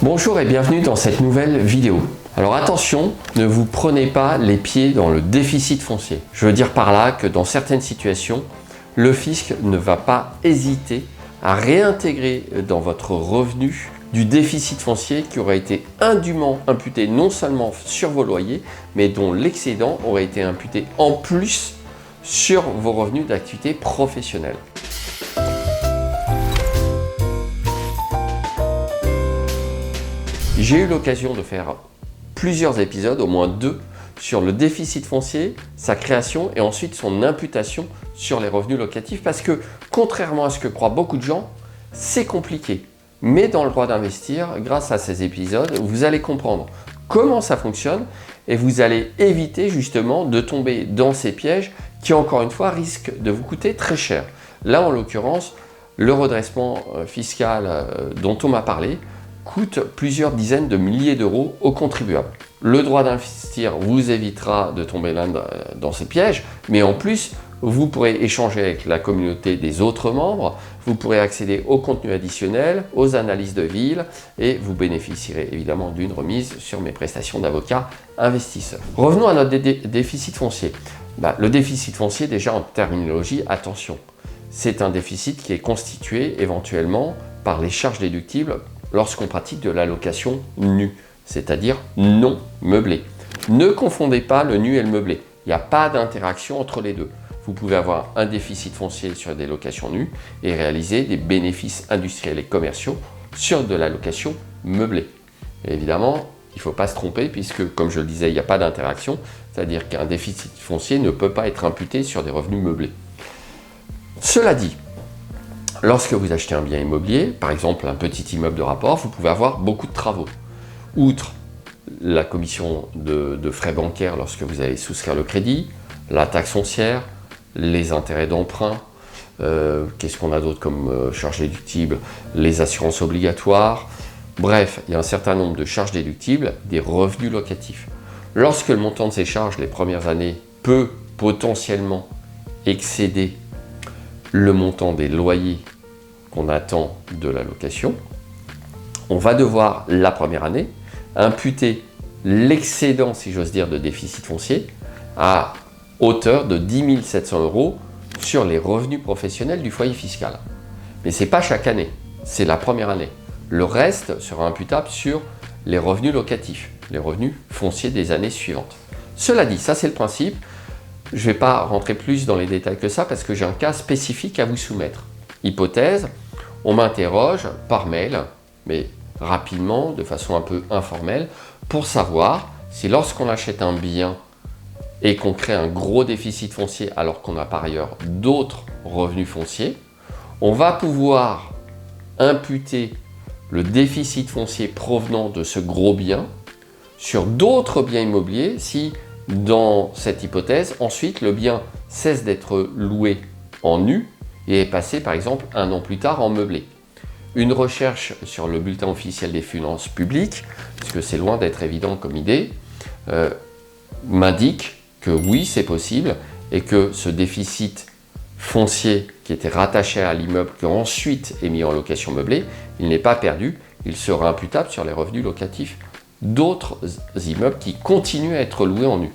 Bonjour et bienvenue dans cette nouvelle vidéo. Alors attention, ne vous prenez pas les pieds dans le déficit foncier. Je veux dire par là que dans certaines situations, le fisc ne va pas hésiter à réintégrer dans votre revenu du déficit foncier qui aurait été indûment imputé non seulement sur vos loyers, mais dont l'excédent aurait été imputé en plus sur vos revenus d'activité professionnelle. J'ai eu l'occasion de faire plusieurs épisodes, au moins 2, sur le déficit foncier, sa création et ensuite son imputation sur les revenus locatifs parce que, contrairement à ce que croient beaucoup de gens, c'est compliqué. Mais dans le droit d'investir, grâce à ces épisodes, vous allez comprendre comment ça fonctionne et vous allez éviter justement de tomber dans ces pièges qui, encore une fois, risquent de vous coûter très cher. Là, en l'occurrence, le redressement fiscal dont on m'a parlé coûte plusieurs dizaines de milliers d'euros aux contribuables. Le droit d'investir vous évitera de tomber là dans ces pièges, mais en plus, vous pourrez échanger avec la communauté des autres membres, vous pourrez accéder au contenu additionnel, aux analyses de ville et vous bénéficierez évidemment d'une remise sur mes prestations d'avocat investisseur. Revenons à notre déficit foncier. Le déficit foncier, déjà en terminologie, attention, c'est un déficit qui est constitué éventuellement par les charges déductibles lorsqu'on pratique de la location nue, c'est-à-dire non meublée. Ne confondez pas le nu et le meublé. Il n'y a pas d'interaction entre les deux. Vous pouvez avoir un déficit foncier sur des locations nues et réaliser des bénéfices industriels et commerciaux sur de la location meublée. Et évidemment, il ne faut pas se tromper puisque, comme je le disais, il n'y a pas d'interaction, c'est-à-dire qu'un déficit foncier ne peut pas être imputé sur des revenus meublés. Cela dit, lorsque vous achetez un bien immobilier, par exemple un petit immeuble de rapport, vous pouvez avoir beaucoup de travaux. Outre la commission de frais bancaires lorsque vous allez souscrire le crédit, la taxe foncière, les intérêts d'emprunt, qu'est-ce qu'on a d'autre comme charges déductibles, les assurances obligatoires, bref, il y a un certain nombre de charges déductibles, des revenus locatifs. Lorsque le montant de ces charges les premières années peut potentiellement excéder le montant des loyers qu'on attend de la location, on va devoir, la première année, imputer l'excédent, si j'ose dire, de déficit foncier à hauteur de 10 700 € sur les revenus professionnels du foyer fiscal. Mais ce n'est pas chaque année, c'est la première année. Le reste sera imputable sur les revenus locatifs, les revenus fonciers des années suivantes. Cela dit, ça c'est le principe. Je ne vais pas rentrer plus dans les détails que ça parce que j'ai un cas spécifique à vous soumettre. Hypothèse, on m'interroge par mail, mais rapidement, de façon un peu informelle, pour savoir si lorsqu'on achète un bien et qu'on crée un gros déficit foncier alors qu'on a par ailleurs d'autres revenus fonciers, on va pouvoir imputer le déficit foncier provenant de ce gros bien sur d'autres biens immobiliers si, dans cette hypothèse, ensuite le bien cesse d'être loué en nu et est passé par exemple un an plus tard en meublé. Une recherche sur le bulletin officiel des finances publiques, puisque c'est loin d'être évident comme idée, m'indique que oui, c'est possible et que ce déficit foncier qui était rattaché à l'immeuble qui ensuite est mis en location meublée, il n'est pas perdu, il sera imputable sur les revenus locatifs d'autres immeubles qui continuent à être loués en nu.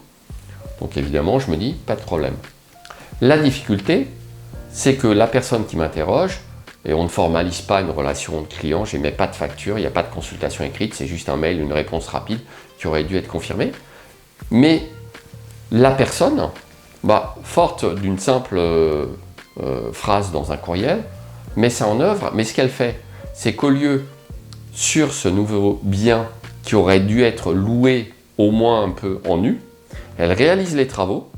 Donc évidemment, je me dis, pas de problème. La difficulté, c'est que la personne qui m'interroge, et on ne formalise pas une relation de client, je n'émets pas de facture, il n'y a pas de consultation écrite, c'est juste un mail, une réponse rapide qui aurait dû être confirmée. Mais la personne, forte d'une simple phrase dans un courriel, met ça en œuvre, mais ce qu'elle fait, c'est qu'au lieu, sur ce nouveau bien qui aurait dû être loué au moins un peu en nu, elle réalise les travaux,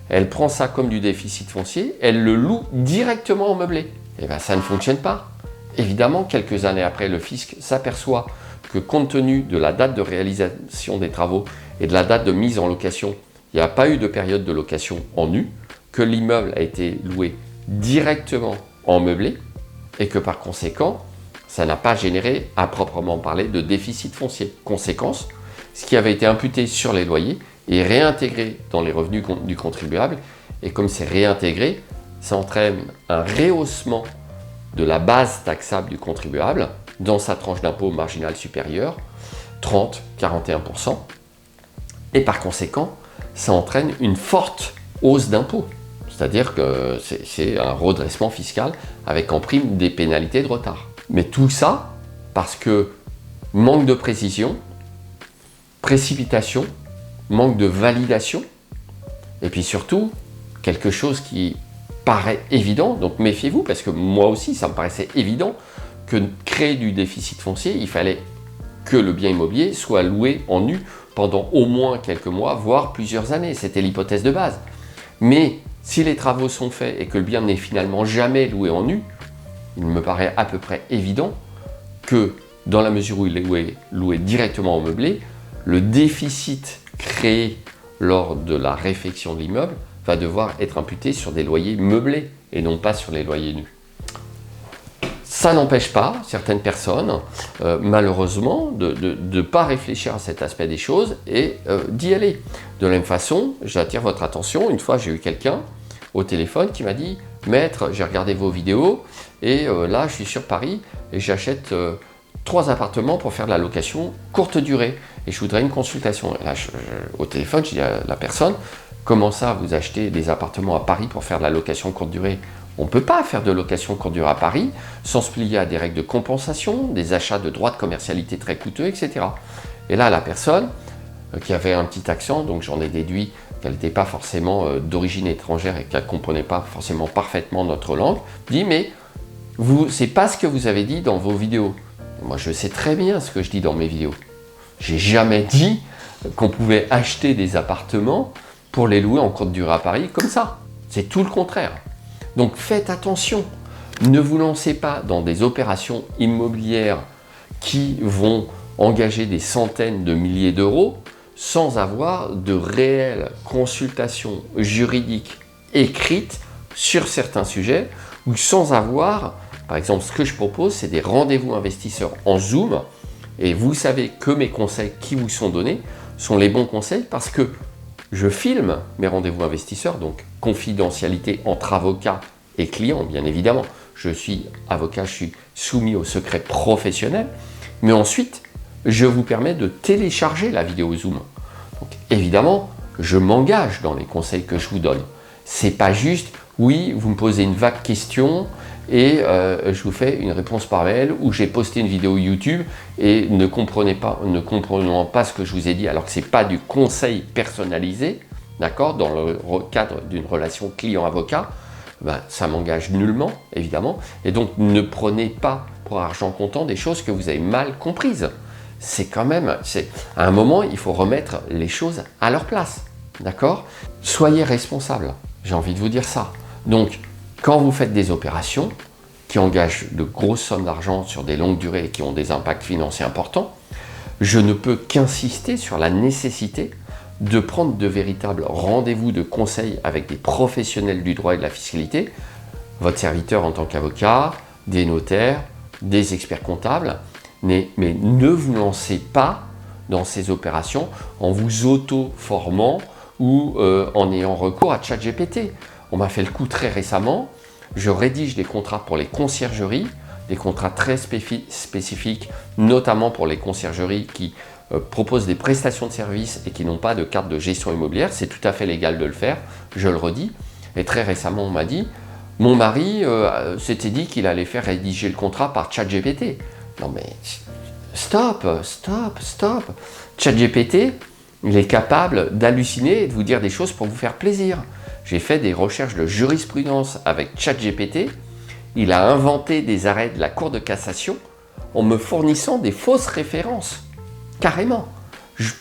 elle prend ça comme du déficit foncier, elle le loue directement en meublé. Et bien ça ne fonctionne pas. Évidemment, quelques années après, le fisc s'aperçoit que compte tenu de la date de réalisation des travaux et de la date de mise en location, il n'y a pas eu de période de location en nu, que l'immeuble a été loué directement en meublé et que par conséquent, ça n'a pas généré à proprement parler de déficit foncier. Conséquence, ce qui avait été imputé sur les loyers est réintégré dans les revenus du contribuable et comme c'est réintégré, ça entraîne un rehaussement de la base taxable du contribuable dans sa tranche d'impôt marginale supérieure, 30, 41%. Et par conséquent, ça entraîne une forte hausse d'impôts. C'est-à-dire que c'est un redressement fiscal avec en prime des pénalités de retard. Mais tout ça parce que manque de précision, précipitation, manque de validation, et puis surtout, quelque chose qui paraît évident, donc méfiez-vous, parce que moi aussi, ça me paraissait évident que créer du déficit foncier, il fallait que le bien immobilier soit loué en nu pendant au moins quelques mois, voire plusieurs années. C'était l'hypothèse de base. Mais si les travaux sont faits et que le bien n'est finalement jamais loué en nu, il me paraît à peu près évident que dans la mesure où il est loué directement en meublé, le déficit créé lors de la réfection de l'immeuble va devoir être imputé sur des loyers meublés et non pas sur les loyers nus. Ça n'empêche pas certaines personnes, malheureusement, de ne pas réfléchir à cet aspect des choses et d'y aller. De la même façon, j'attire votre attention, une fois j'ai eu quelqu'un au téléphone qui m'a dit « Maître, j'ai regardé vos vidéos et là je suis sur Paris et j'achète 3 appartements pour faire de la location courte durée et je voudrais une consultation. » Et là, au téléphone, je dis à la personne « Comment ça, vous achetez des appartements à Paris pour faire de la location courte durée ?» On ne peut pas faire de location courte durée à Paris sans se plier à des règles de compensation, des achats de droits de commercialité très coûteux, etc. Et là, la personne, qui avait un petit accent, donc j'en ai déduit qu'elle n'était pas forcément d'origine étrangère et qu'elle ne comprenait pas forcément parfaitement notre langue, dit « Mais c'est pas ce que vous avez dit dans vos vidéos. » Moi, je sais très bien ce que je dis dans mes vidéos. J'ai jamais dit qu'on pouvait acheter des appartements pour les louer en courte durée à Paris comme ça. C'est tout le contraire. Donc faites attention, ne vous lancez pas dans des opérations immobilières qui vont engager des centaines de milliers d'euros sans avoir de réelles consultations juridiques écrites sur certains sujets ou sans avoir, par exemple, ce que je propose, c'est des rendez-vous investisseurs en Zoom et vous savez que mes conseils qui vous sont donnés sont les bons conseils parce que je filme mes rendez-vous investisseurs, donc confidentialité entre avocat et client, bien évidemment. Je suis avocat, je suis soumis au secret professionnel, mais ensuite, je vous permets de télécharger la vidéo Zoom. Donc évidemment, je m'engage dans les conseils que je vous donne. C'est pas juste, oui, vous me posez une vague question et je vous fais une réponse par mail ou j'ai posté une vidéo YouTube et ne comprenant pas ce que je vous ai dit alors que ce n'est pas du conseil personnalisé, d'accord, dans le cadre d'une relation client-avocat, ben, ça m'engage nullement, évidemment, et donc ne prenez pas pour argent comptant des choses que vous avez mal comprises. C'est quand même, à un moment, il faut remettre les choses à leur place, d'accord? Soyez responsable, j'ai envie de vous dire ça. Donc, quand vous faites des opérations qui engagent de grosses sommes d'argent sur des longues durées et qui ont des impacts financiers importants, je ne peux qu'insister sur la nécessité de prendre de véritables rendez-vous de conseil avec des professionnels du droit et de la fiscalité, votre serviteur en tant qu'avocat, des notaires, des experts comptables, mais ne vous lancez pas dans ces opérations en vous auto-formant ou en ayant recours à ChatGPT. On m'a fait le coup très récemment, je rédige des contrats pour les conciergeries, des contrats très spécifiques, notamment pour les conciergeries qui proposent des prestations de services et qui n'ont pas de carte de gestion immobilière. C'est tout à fait légal de le faire, je le redis. Et très récemment, on m'a dit, mon mari s'était dit qu'il allait faire rédiger le contrat par ChatGPT. Non mais, stop. ChatGPT, il est capable d'halluciner et de vous dire des choses pour vous faire plaisir. J'ai fait des recherches de jurisprudence avec ChatGPT. Il a inventé des arrêts de la Cour de cassation en me fournissant des fausses références, carrément,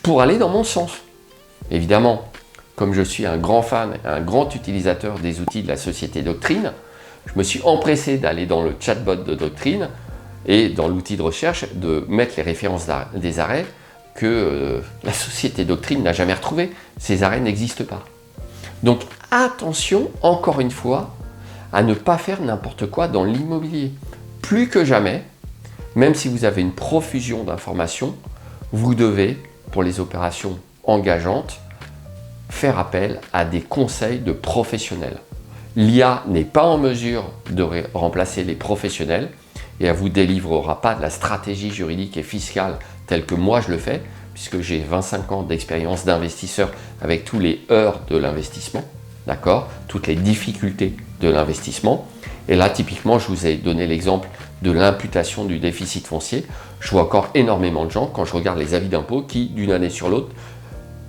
pour aller dans mon sens. Évidemment, comme je suis un grand fan, un grand utilisateur des outils de la société Doctrine, je me suis empressé d'aller dans le chatbot de Doctrine et dans l'outil de recherche de mettre les références des arrêts que la société Doctrine n'a jamais retrouvés. Ces arrêts n'existent pas. Donc attention, encore une fois, à ne pas faire n'importe quoi dans l'immobilier. Plus que jamais, même si vous avez une profusion d'informations, vous devez, pour les opérations engageantes, faire appel à des conseils de professionnels. L'IA n'est pas en mesure de remplacer les professionnels, et elle ne vous délivrera pas de la stratégie juridique et fiscale telle que moi je le fais, puisque j'ai 25 ans d'expérience d'investisseur avec tous les heures de l'investissement, d'accord, toutes les difficultés de l'investissement. Et là, typiquement, je vous ai donné l'exemple de l'imputation du déficit foncier. Je vois encore énormément de gens, quand je regarde les avis d'impôt, qui, d'une année sur l'autre,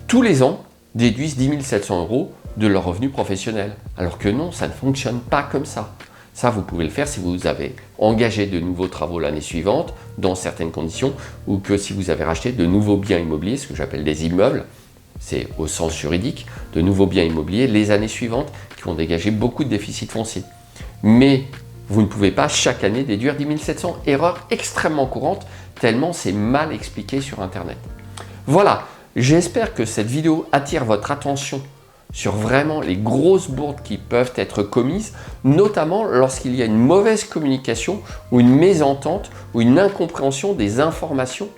tous les ans, déduisent 10 700 € de leur revenu professionnel. Alors que non, ça ne fonctionne pas comme ça. Ça, vous pouvez le faire si vous avez engagé de nouveaux travaux l'année suivante, dans certaines conditions, ou que si vous avez racheté de nouveaux biens immobiliers, ce que j'appelle des immeubles, c'est au sens juridique, de nouveaux biens immobiliers les années suivantes qui vont dégager beaucoup de déficit foncier. Mais vous ne pouvez pas chaque année déduire 10 700. Erreur extrêmement courante, tellement c'est mal expliqué sur Internet. Voilà, j'espère que cette vidéo attire votre attention sur vraiment les grosses bourdes qui peuvent être commises, notamment lorsqu'il y a une mauvaise communication ou une mésentente ou une incompréhension des informations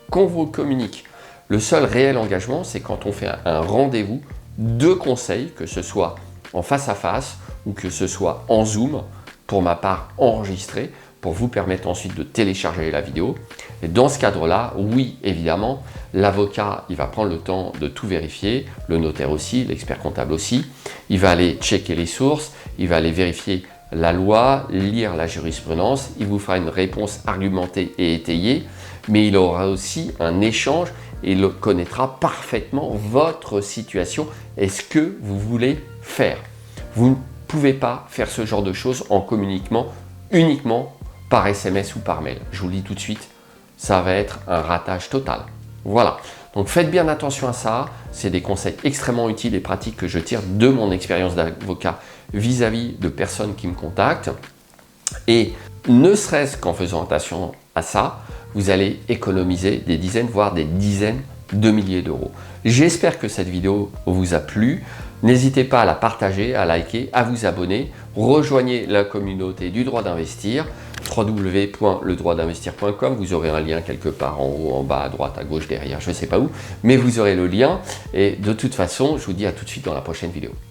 qu'on vous communique. Le seul réel engagement, c'est quand on fait un rendez-vous de conseils, que ce soit en face à face ou que ce soit en Zoom, pour ma part enregistré, pour vous permettre ensuite de télécharger la vidéo. Et dans ce cadre-là, oui, évidemment, l'avocat, il va prendre le temps de tout vérifier, le notaire aussi, l'expert comptable aussi. Il va aller checker les sources, il va aller vérifier la loi, lire la jurisprudence, il vous fera une réponse argumentée et étayée, mais il aura aussi un échange et il connaîtra parfaitement votre situation et ce que vous voulez faire. Vous ne pouvez pas faire ce genre de choses en communiquant uniquement par SMS ou par mail. Je vous le dis tout de suite, ça va être un ratage total. Voilà, donc faites bien attention à ça. C'est des conseils extrêmement utiles et pratiques que je tire de mon expérience d'avocat vis-à-vis de personnes qui me contactent. Et ne serait-ce qu'en faisant attention à ça, vous allez économiser des dizaines, voire des dizaines de milliers d'euros. J'espère que cette vidéo vous a plu. N'hésitez pas à la partager, à liker, à vous abonner. Rejoignez la communauté du droit d'investir, www.ledroitdinvestir.com. Vous aurez un lien quelque part en haut, en bas, à droite, à gauche, derrière, je ne sais pas où, mais vous aurez le lien. Et de toute façon, je vous dis à tout de suite dans la prochaine vidéo.